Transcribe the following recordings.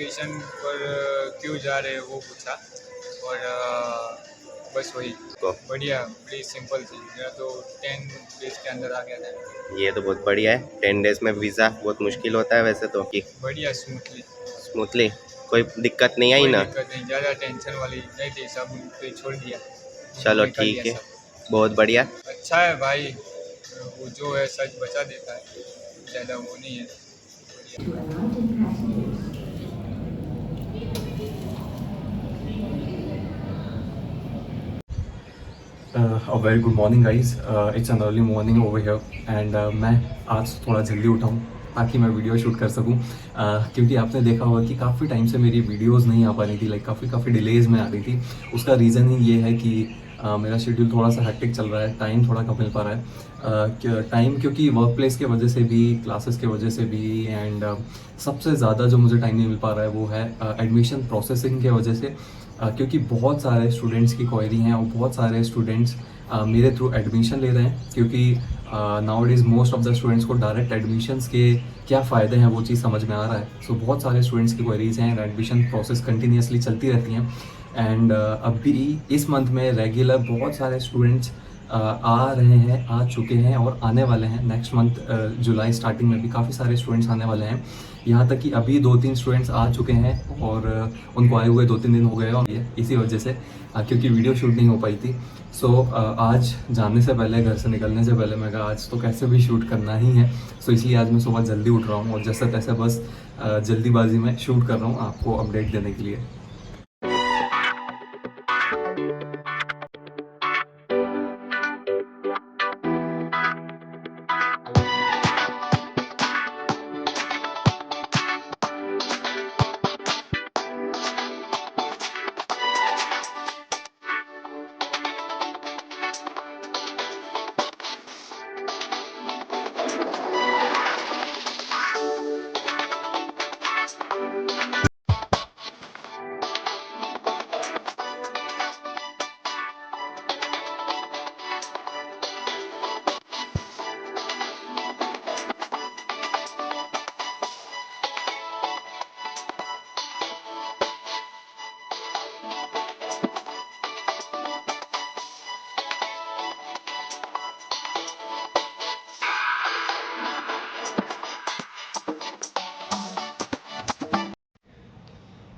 Education पर क्यों जा रहे हो वो पूछा। और बस वही को बढ़िया, बड़ी सिंपल थी। मेरा तो 10 डेज के अंदर आ गया था। ये तो बहुत बढ़िया है। 10 डेज में वीज़ा बहुत मुश्किल होता है वैसे तो कि बढ़िया स्मूथली, स्मूथली कोई दिक्कत नहीं आई कोई ना। दिक्कत नहीं, ज़्यादा टेंशन वाली नहीं थी, सब उन पे छोड़ दिया, चलो उन्होंने कर ठीक लिया है, सब। बहुत बढ़िया। अच्छा है भाई, वो जो है सच बचा देता है, ज़्यादा वो नहीं है। A very good morning guys. It's an early morning over here and मैं आज थोड़ा जल्दी उठा हूँ ताकि मैं वीडियो शूट कर सकूँ, क्योंकि आपने देखा होगा कि काफ़ी टाइम से मेरी वीडियोस नहीं आ पा रही थी, लाइक काफ़ी डिलेज़ में आ रही थी। उसका रीज़न ही ये है कि मेरा शेड्यूल थोड़ा सा हेक्टिक चल रहा है, टाइम थोड़ा कम मिल पा रहा है। टाइम क्योंकि वर्क प्लेस के वजह से भी, क्लासेस के वजह से भी, एंड सबसे ज़्यादा जो मुझे टाइम नहीं मिल पा रहा है वो है एडमिशन प्रोसेसिंग के वजह से। क्योंकि बहुत सारे स्टूडेंट्स की क्वेरी हैं और बहुत सारे स्टूडेंट्स मेरे थ्रू एडमिशन ले रहे हैं, क्योंकि now it is most of the students को डायरेक्ट एडमिशन्स के क्या फ़ायदे हैं वो चीज़ समझ में आ रहा है। सो बहुत सारे स्टूडेंट्स की क्वेरीज हैं, एडमिशन प्रोसेस कंटिन्यूसली चलती रहती हैं। एंड अभी इस मंथ में रेगुलर बहुत सारे स्टूडेंट्स आ रहे हैं, आ चुके हैं और आने वाले हैं। नेक्स्ट मंथ जुलाई स्टार्टिंग में भी काफ़ी सारे स्टूडेंट्स आने वाले हैं। यहाँ तक कि अभी 2-3 स्टूडेंट्स आ चुके हैं और उनको आए हुए 2-3 दिन हो गए, और इसी वजह से क्योंकि वीडियो शूट नहीं हो पाई थी। सो आज जाने से पहले, घर से निकलने से पहले मैं कहा आज तो कैसे भी शूट करना ही है। सो इसलिए आज मैं सुबह जल्दी उठ रहा हूँ और जैसे तैसे बस जल्दीबाजी में शूट कर रहा हूँ आपको अपडेट देने के लिए।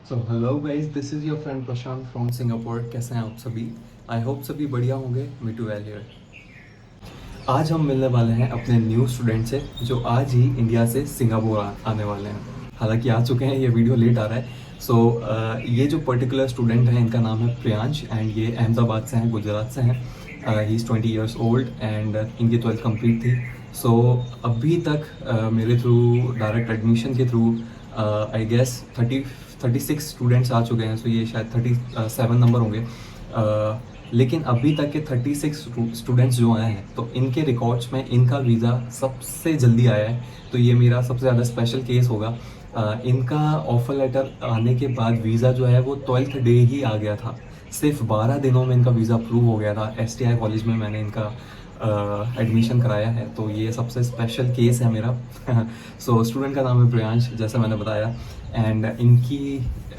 So hello guys, this is your friend Prashant from Singapore. कैसे हैं आप सभी? आई होप सभी बढ़िया होंगे। Me too well here. आज हम मिलने वाले हैं अपने न्यू स्टूडेंट से जो आज ही इंडिया से सिंगापुर आने वाले हैं। हालांकि आ चुके हैं, ये वीडियो लेट आ रहा है। सो ये जो पर्टिकुलर स्टूडेंट है इनका नाम है प्रियांश एंड ये अहमदाबाद से हैं, गुजरात से हैं। He is 20 years old and इनकी 12th कंप्लीट थी। सो अभी तक मेरे थ्रू डायरेक्ट एडमिशन के थ्रू आई गेस 36 स्टूडेंट्स आ चुके हैं। सो ये शायद 37 नंबर होंगे। लेकिन अभी तक के 36 स्टूडेंट्स जो आए हैं तो इनके रिकॉर्ड्स में इनका वीज़ा सबसे जल्दी आया है। तो ये मेरा सबसे ज़्यादा स्पेशल केस होगा। इनका ऑफर लेटर आने के बाद वीज़ा जो है वो 12th डे ही आ गया था। सिर्फ 12 दिनों में इनका वीज़ा अप्रूव हो गया था। STI कॉलेज में मैंने इनका एडमिशन कराया है, तो ये सबसे स्पेशल केस है मेरा। सो स्टूडेंट का नाम है प्रियांश, जैसा मैंने बताया। एंड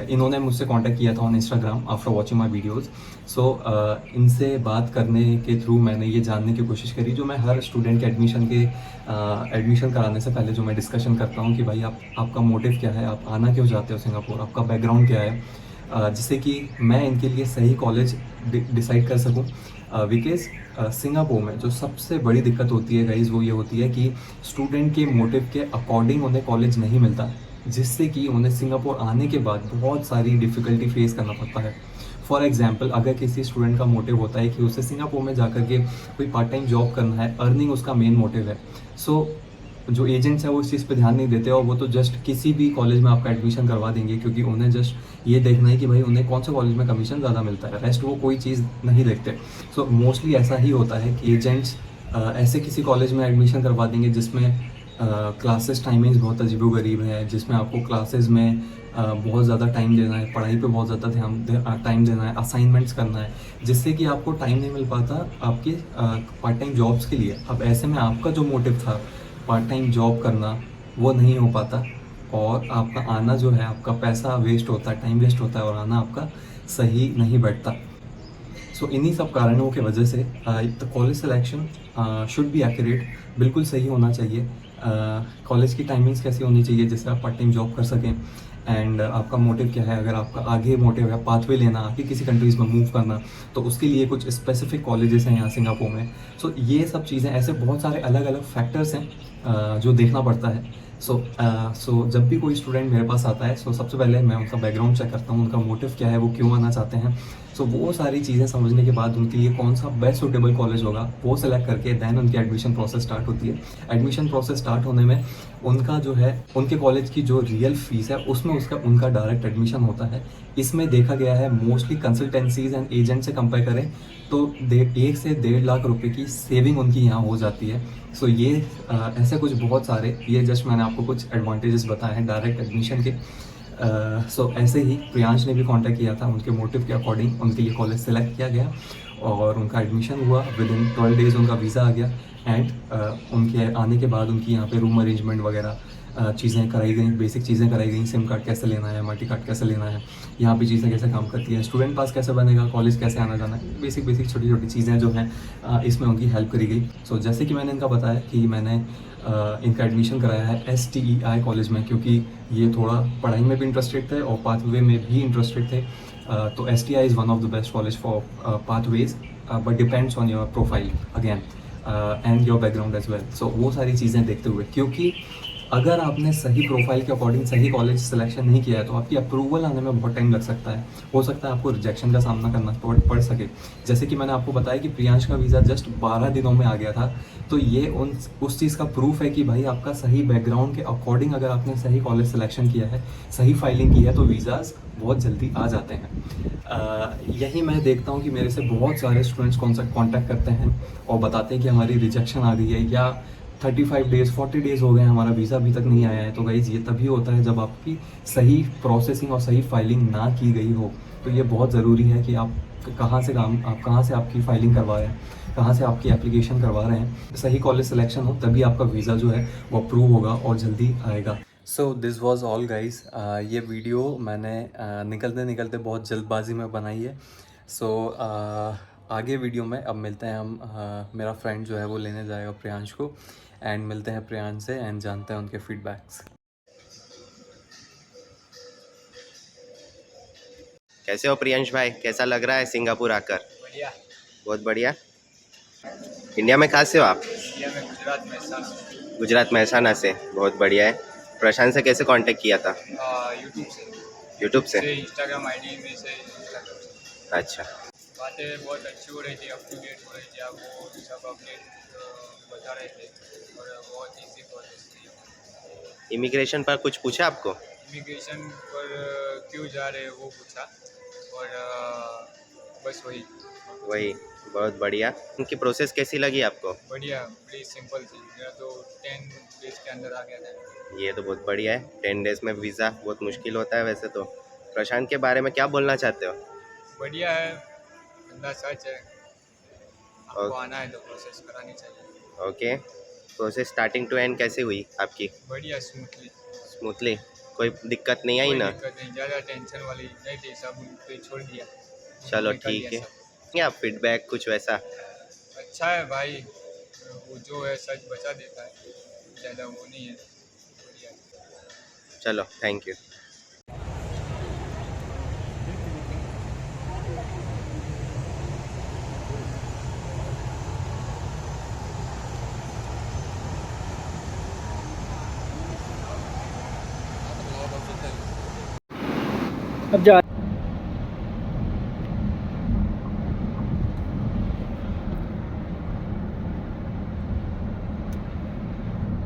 इन्होंने मुझसे कांटेक्ट किया था on Instagram after watching my videos. So इनसे बात करने के थ्रू मैंने ये जानने की कोशिश करी, जो मैं हर स्टूडेंट के एडमिशन कराने से पहले जो मैं डिस्कशन करता हूँ कि भाई आपका मोटिव क्या है, आप आना क्यों चाहते हो सिंगापुर, आपका बैकग्राउंड क्या है, जिससे कि मैं इनके लिए सही कॉलेज डिसाइड कर सकूँ। बिकॉज सिंगापुर में जो सबसे बड़ी दिक्कत होती है गाइज वो ये होती है कि स्टूडेंट के मोटिव के अकॉर्डिंग उन्हें कॉलेज नहीं मिलता, जिससे कि उन्हें सिंगापुर आने के बाद बहुत सारी डिफ़िकल्टी फेस करना पड़ता है। फॉर एग्जाम्पल, अगर किसी स्टूडेंट का मोटिव होता है कि उसे सिंगापुर में जाकर के कोई पार्ट टाइम जॉब करना है, अर्निंग उसका मेन मोटिव है। सो जो एजेंट्स हैं वो इस चीज़ पे ध्यान नहीं देते और वो तो जस्ट किसी भी कॉलेज में आपका एडमिशन करवा देंगे, क्योंकि उन्हें जस्ट ये देखना है कि भाई उन्हें कौन से कॉलेज में कमीशन ज़्यादा मिलता है, रेस्ट वो कोई चीज़ नहीं देखते। सो मोस्टली ऐसा ही होता है कि एजेंट्स ऐसे किसी कॉलेज में एडमिशन करवा देंगे जिसमें क्लासेस टाइमिंग्स बहुत अजीबोगरीब है, जिसमें आपको क्लासेस में बहुत ज़्यादा टाइम देना है, पढ़ाई पे बहुत ज़्यादा टाइम देना है, असाइनमेंट्स करना है, जिससे कि आपको टाइम नहीं मिल पाता आपके पार्ट टाइम जॉब्स के लिए। अब ऐसे में आपका जो मोटिव था पार्ट टाइम जॉब करना वो नहीं हो पाता, और आपका आना जो है, आपका पैसा वेस्ट होता है, टाइम वेस्ट होता है और आना आपका सही नहीं बैठता। सो इन्हीं सब कारणों की वजह से the college selection should be accurate, बिल्कुल सही होना चाहिए। कॉलेज की टाइमिंग्स कैसी होनी चाहिए जिससे आप पार्ट टाइम जॉब कर सकें, एंड आपका मोटिव क्या है, अगर आपका आगे मोटिव है पाथवे लेना, आगे किसी कंट्रीज़ में मूव करना, तो उसके लिए कुछ स्पेसिफिक कॉलेजेस हैं यहाँ सिंगापुर में। सो ये सब चीज़ें, ऐसे बहुत सारे अलग अलग फैक्टर्स हैं जो देखना पड़ता है। सो जब भी कोई स्टूडेंट मेरे पास आता है, सो सबसे पहले मैं उनका बैकग्राउंड चेक करता हूँ, उनका मोटिव क्या है, वो क्यों आना चाहते हैं। सो वो सारी चीज़ें समझने के बाद उनके लिए कौन सा बेस्ट सूटेबल कॉलेज होगा वो सेलेक्ट करके देन उनकी एडमिशन प्रोसेस स्टार्ट होती है। एडमिशन प्रोसेस स्टार्ट होने में उनका जो है, उनके कॉलेज की जो रियल फीस है उसमें उनका डायरेक्ट एडमिशन होता है। इसमें देखा गया है मोस्टली कंसल्टेंसीज एंड एजेंट से कंपेयर करें तो 1 से 1.5 लाख रुपए की सेविंग उनकी यहाँ हो जाती है। सो ये ऐसे कुछ बहुत सारे, ये जस्ट मैंने आपको कुछ एडवांटेजेस बताए हैं डायरेक्ट एडमिशन के। सो ऐसे ही प्रियांश ने भी कांटेक्ट किया था, उनके मोटिव के अकॉर्डिंग उनके लिए कॉलेज सेलेक्ट किया गया और उनका एडमिशन हुआ। विद इन 12 डेज़ उनका वीज़ा आ गया एंड उनके आने के बाद उनकी यहाँ पे रूम अरेंजमेंट वगैरह चीज़ें कराई गई, बेसिक चीज़ें कराई गई। सिम कार्ड कैसे लेना है, मल्टी कार्ड कैसे लेना है, यहाँ पे चीज़ें कैसे काम करती हैं, स्टूडेंट पास कैसे बनेगा, कॉलेज कैसे आना जाना है, बेसिक छोटी छोटी चीज़ें जो हैं इसमें उनकी हेल्प करी गई। सो जैसे कि मैंने इनका बताया कि मैंने इनका एडमिशन कराया है STEI कॉलेज में, क्योंकि ये थोड़ा पढ़ाई में भी इंटरेस्टेड थे और पाथवे में भी इंटरेस्टेड थे। तो STI is one of the best college for pathways, but depends on your profile again and your background as well. So वो सारी चीज़ें देखते हुए, क्योंकि अगर आपने सही प्रोफाइल के अकॉर्डिंग सही कॉलेज सिलेक्शन नहीं किया है तो आपकी अप्रूवल आने में बहुत टाइम लग सकता है। हो सकता है आपको रिजेक्शन का सामना करना पड़ सके। जैसे कि मैंने आपको बताया कि प्रियांश का वीज़ा जस्ट 12 दिनों में आ गया था। तो ये उस चीज़ का प्रूफ है कि भाई आपका सही बैकग्राउंड के अकॉर्डिंग अगर आपने सही कॉलेज सिलेक्शन किया है, सही फाइलिंग की है, तो वीज़ाज़ बहुत जल्दी आ जाते हैं। यही मैं देखता हूँ कि मेरे से बहुत सारे स्टूडेंट्स कॉन्टैक्ट करते हैं और बताते हैं कि हमारी रिजेक्शन आ गई है, या 35 डेज़ 40 डेज़ हो गए हमारा वीज़ा अभी तक नहीं आया है। तो गाइज़ ये तभी होता है जब आपकी सही प्रोसेसिंग और सही फाइलिंग ना की गई हो। तो ये बहुत ज़रूरी है कि आप कहाँ से आपकी फाइलिंग करवा रहे हैं, कहाँ से आपकी एप्लीकेशन करवा रहे हैं। सही कॉलेज सिलेक्शन हो तभी आपका वीज़ा जो है वो अप्रूव होगा और जल्दी आएगा। So this was all guys. ये वीडियो मैंने निकलते बहुत जल्दबाजी में बनाई है। सो आगे वीडियो में अब मिलते हैं हम। मेरा फ्रेंड जो है वो लेने जाएगा प्रियांश को, एंड मिलते हैं प्रियांश से एंड जानते हैं उनके फीडबैक्स। कैसे हो प्रियांश भाई, कैसा लग रहा है सिंगापुर आकर? बढ़िया। बहुत बढ़िया। इंडिया में कहाँ से हो आप? इंडिया में गुजरात में गुजरात महसाना से, बहुत बढ़िया है। प्रशांत से कैसे कांटेक्ट किया था? यूट्यूब से इंस्टाग्राम आईडी में से Instagram से। अच्छा। बातें बहुत अच्छी हो रही थी, अप टू डेट हो रही थी, आप वो सब अपडेट बता रहे थे और बहुत ईजी प्रोसेस थी। इमिग्रेशन पर कुछ पूछा आपको? इमिग्रेशन पर क्यों जा रहे हैं वो पूछा और बस वही। बहुत बढ़िया। उनकी प्रोसेस कैसी लगी आपको? बढ़िया, बड़ी सिंपल थी। मेरा तो 10 डेज के अंदर आ गया था। ये तो बहुत बढ़िया है। 10 डेज़ में वीज़ा बहुत मुश्किल होता है वैसे तो। प्रशांत के बारे में क्या बोलना चाहते हो? बढ़िया है, बंदा सच है, आपको ओके। आना है तो प्रोसेस करानी चाहिए। Okay. Process starting to end कैसी हुई आपकी? बढ़िया, स्मूथली। स्मूथली, कोई दिक्कत नहीं आई कोई ना? दिक्कत नहीं, ज़्यादा टेंशन वाली नहीं थी, सब उन पे छोड़ दिया। चलो निकल ठीक गया है। सब। या फीडबैक कुछ वैसा? अच्छा है भाई, वो जो है सच बचा देता है, ज़्यादा वो नहीं है। बढ़िया। चलो थैंक यू। अब जा